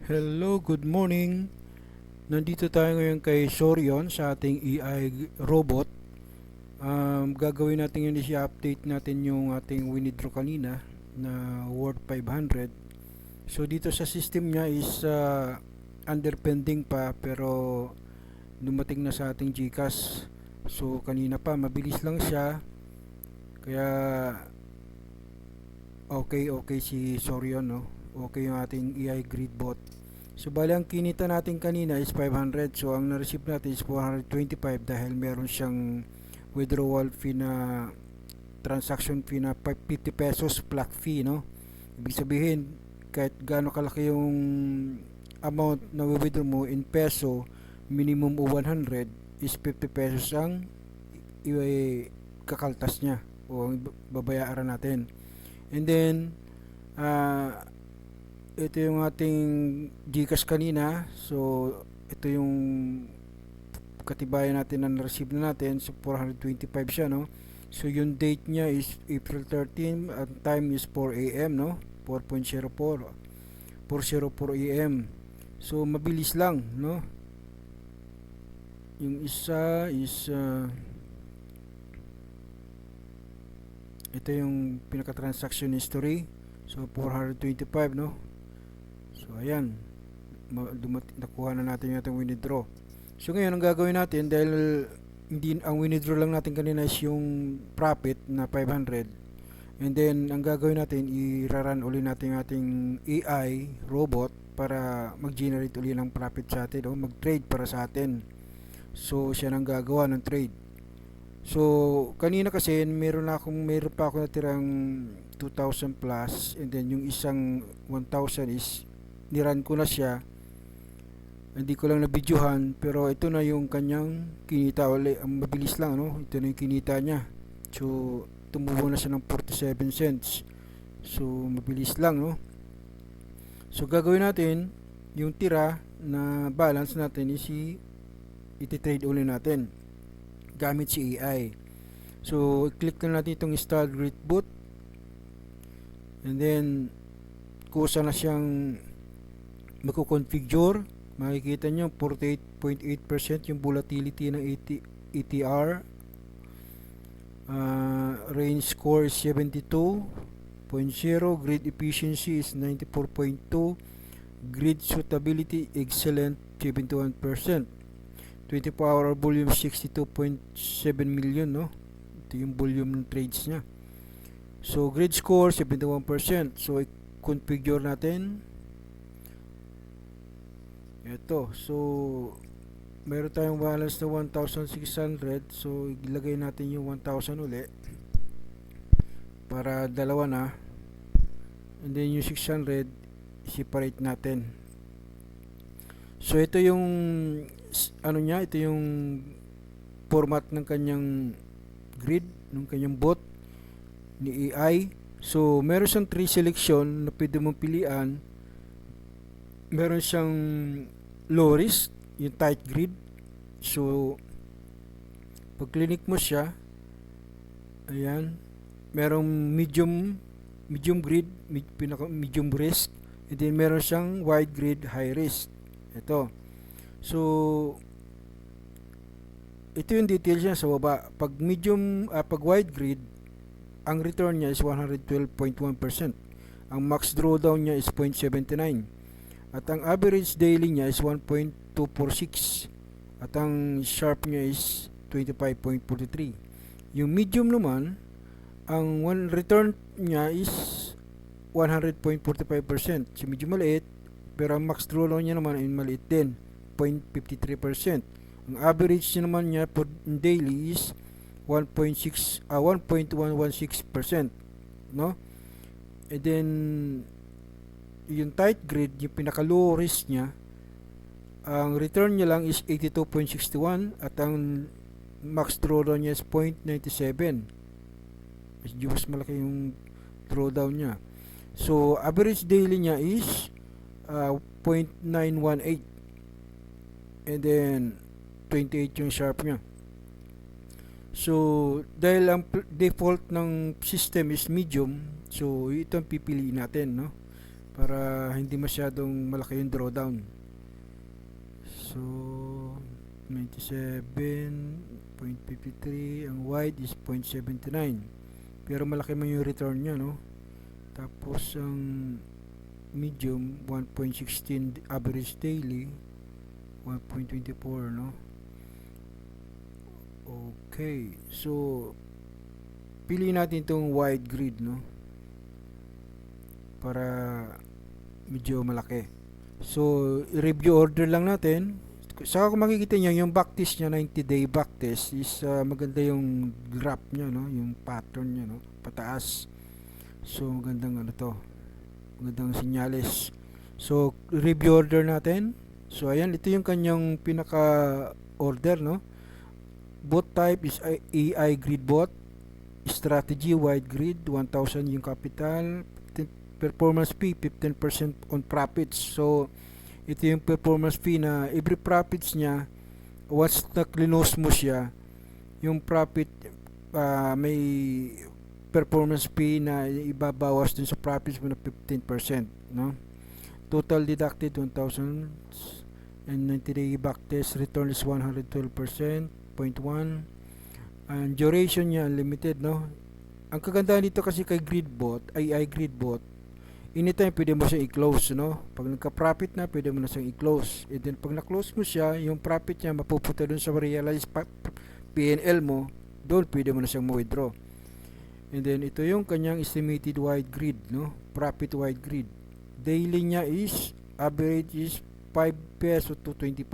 Hello, good morning. Nandito tayo ngayon kay Sorion sa ating AI robot. Gagawin natin yun is i-update natin yung ating winidraw kanina na worth 500. So dito sa system niya is under pending pa pero dumating na sa ating GCash. So kanina pa mabilis lang siya kaya okay si Sorion, no? Okay yung ating AI grid bot. So bali ang kinita natin kanina is 500. So ang na-receive natin is 425 dahil meron siyang withdrawal fee na transaction fee na 50 pesos flat fee, no? Ibig sabihin kahit gaano kalaki yung amount na withdraw mo in peso, minimum o 100 is 50 pesos ang kakaltas niya o babayaran natin. And then ito yung ating GCash kanina. So ito yung katibayan natin na na-receive na natin. So 425 siya, no? So yung date niya is April 13 at time is 4 AM, no? 4.04 AM. So mabilis lang, no? Yung isa is ito yung pinaka transaction history. So 425, no? So ayan, nakuha na natin yung ating withdraw. So ngayon ang gagawin natin, dahil hindi ang withdraw lang natin kanina is yung profit na 500, and then ang gagawin natin, i-run uli natin yung ating AI robot para mag-generate uli ng profit sa atin o mag-trade para sa atin. So siya nang gagawa ng trade. So kanina kasi meron pa ako natirang 2,000 plus, and then yung isang 1,000 is niran ko na siya, hindi ko lang nabidyohan, pero ito na yung kanyang kinita uli. Ang mabilis lang, no? Ito na yung kinita niya. So tumubo na siya ng 47 cents. So mabilis lang, no? So gagawin natin, yung tira na balance natin is iti-trade uli natin gamit si AI. So click na natin itong start grid boot, and then kusa na siyang magko-configure. Makikita nyo 48.8% yung volatility ng ETR. Range score is 72.0. Grid efficiency is 94.2. Grid suitability excellent 71%. 24-hour volume 62.7 million, no? Ito yung volume ng trades niya. So grid score 71%. So i-configure natin ito. So meron tayong balance na 1,600. So ilagay natin yung 1,000 uli para dalawa na, and then yung 600 separate natin. So ito yung ano niya, ito yung format ng kanyang grid, ng kanyang bot ni AI. So meron siyang 3 selection na pwede mong pilian. Meron siyang low risk, yung tight grid. So pag click mo siya, ayan, merong medium grid, pinaka medium risk, and then meron siyang wide grid, high risk. Ito. So ito yung details niya sa baba. Pag pag wide grid, ang return niya is 112.1%. Ang max drawdown niya is 0.79. At ang average daily niya is 1.246. At ang sharp niya is 25.43. Yung medium naman, ang return niya is 100.45%. So medyo maliit, pero ang max drawdown niya naman ay maliit din, 0.53%. Ang average niya naman niya for daily is 1.116%, no? And then yung tight grid, yung pinaka low risk niya, ang return niya lang is 82.61 at ang max drawdown niya is 0.97. Medyo mas malaki yung drawdown niya. So average daily niya is 0.918, and then 28 yung sharp niya. So dahil ang default ng system is medium, so ito ang pipiliin natin, no? para hindi masyadong malaki yung drawdown. So 97.53, ang wide is 0.79, pero malaki man yung return nya, no? Tapos ang medium 1.16 average daily, 1.24, no? Okay, so piliin natin itong wide grid, no, para medyo malaki. So review order lang natin. Saka kung makikita nyo yung backtest nya, 90-day backtest is maganda yung graph nya, no, yung pattern nya, no, pataas. So magandang ano to, magandang senyales. So review order natin. So ayan, ito yung kanyang pinaka order, no. Bot type is AI grid bot. Strategy wide grid, 1,000 yung capital. Performance fee 15% on profits. So ito yung performance fee na every profits niya, once na close mo siya, yung profit, may performance fee na ibabawas dun sa profits mo na 15%, no? Total deducted 1,000, and 90-day backtest return is 112%, 0.1. And duration niya unlimited, no? Ang kagandahan dito kasi kay Gridbot, AI Gridbot, anytime pwede mo siya i-close, no? Pag nagka-profit na, pwede mo na siyang i-close. And then pag na-close mo siya, yung profit niya mapupunta dun sa realized PNL mo, doon pwede mo na siyang ma-withdraw. And then ito yung kanyang estimated wide grid, no? Profit wide grid. Daily niya is, average is 5 peso to 25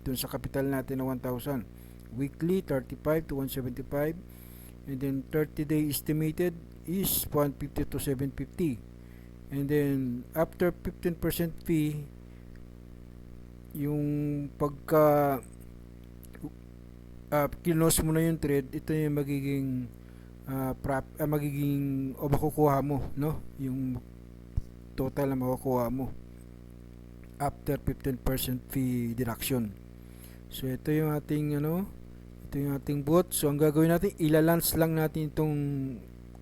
dun sa capital natin na 1,000. Weekly 35 to 175, and then 30-day estimated is 150 to 750. And then after 15% fee, yung pagka kinos mo na yung trade, ito yung magiging magiging o makukuha mo, no? Yung total na makukuha mo after 15% fee deduction. So ito yung ating ito yung ating bot. So ang gagawin natin, ilalance lang natin itong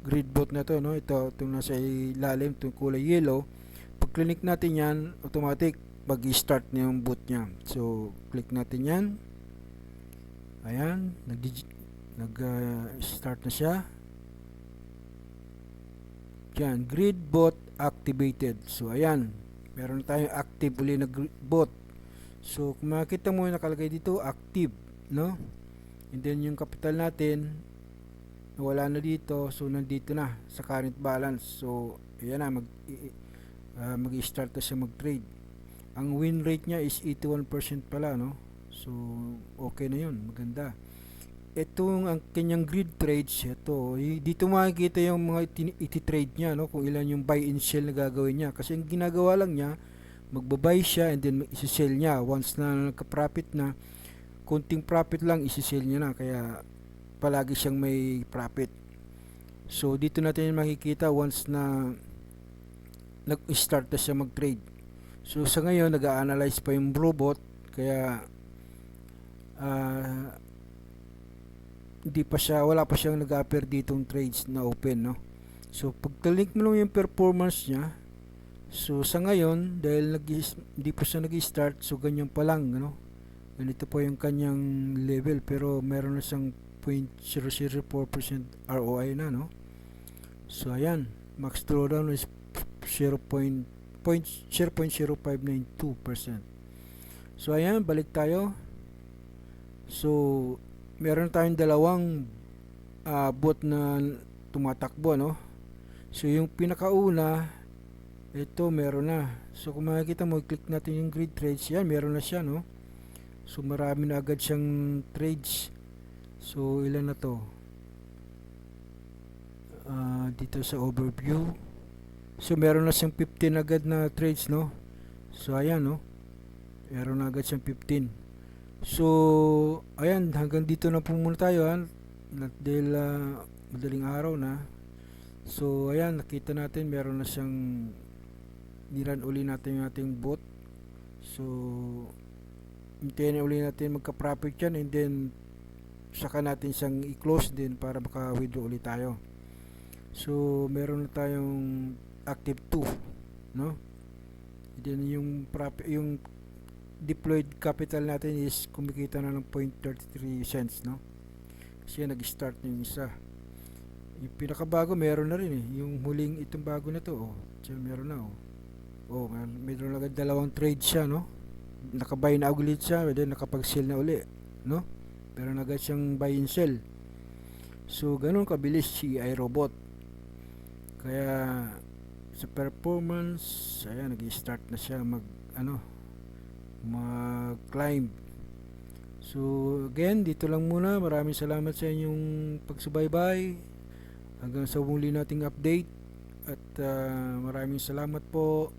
grid bot na to, no? Itong nasa ilalim, itong kulay yellow. Pag click natin yan, automatic mag-start na yung bot niya. So click natin yan. Ayan, nag-start na siya. Yan, grid bot activated. So ayan, meron tayong active uli na bot. So kung makita mo yung nakalagay dito, active, no? And then yung capital natin wala na dito, so nandito na sa current balance. So ayan na, mag-start na siya mag-trade. Ang win rate niya is 81% pala, no? So okay na yun, maganda. Itong ang kanyang grid trades, ito dito makikita yung mga iti-trade niya, no? Kung ilan yung buy and sell na gagawin niya. Kasi ang ginagawa lang niya, magbabuy siya and then isi-sell niya. Once na nagka-profit na, kunting profit lang isi-sell niya na, kaya palagi siyang may profit. So dito natin makikita once na nag-start na siya mag-trade. So sa ngayon nag-a-analyze pa yung robot, kaya wala pa siyang nag-appear ditong trades na open, no? So pag link mo lang yung performance niya, so sa ngayon dahil hindi pa siya nag-start, so ganyan pa lang, no? Ganito po yung kanyang level, pero meron na siyang 0.004% ROI na, no? So ayan, max drawdown is 0.0592%. So ayan, balik tayo. So meron tayong dalawang bot na tumatakbo, no? So yung pinakauna, ito meron na. So kung makikita mo, click natin yung grid trades, yan, meron na siya, no? So marami na agad siyang trades. So ilan na to? Dito sa overview, so meron na siyang 15 agad na trades, no? So ayan, no? Meron na agad siyang 15. So ayan, hanggang dito na po muna tayo, dahil madaling araw na. So ayan, nakita natin meron na siyang niran uli natin yung ating bot. So hintayin uli natin magka-profit yan, and then saka natin siyang i-close din para maka-withdraw ulit tayo. So meron na tayong active 2, no? then yung deployed capital natin is kumikita na ng 0.33 cents, no? Kasi nag-start na yung isa. Yung pinakabago meron na rin eh, yung huling itong bago na to, oh. So, meron na, oh. Oh, meron agad dalawang trade siya, no? Nakabay na ulit siya, then nakapag-sell na uli, no? Pero agad siyang buy and sell. So, ganun kabilis si iRobot. Kaya sa performance, ayan, nag-start na siya mag-climb. So, again, dito lang muna. Maraming salamat sa inyong pagsubaybay. Hanggang sa muli nating update. At maraming salamat po.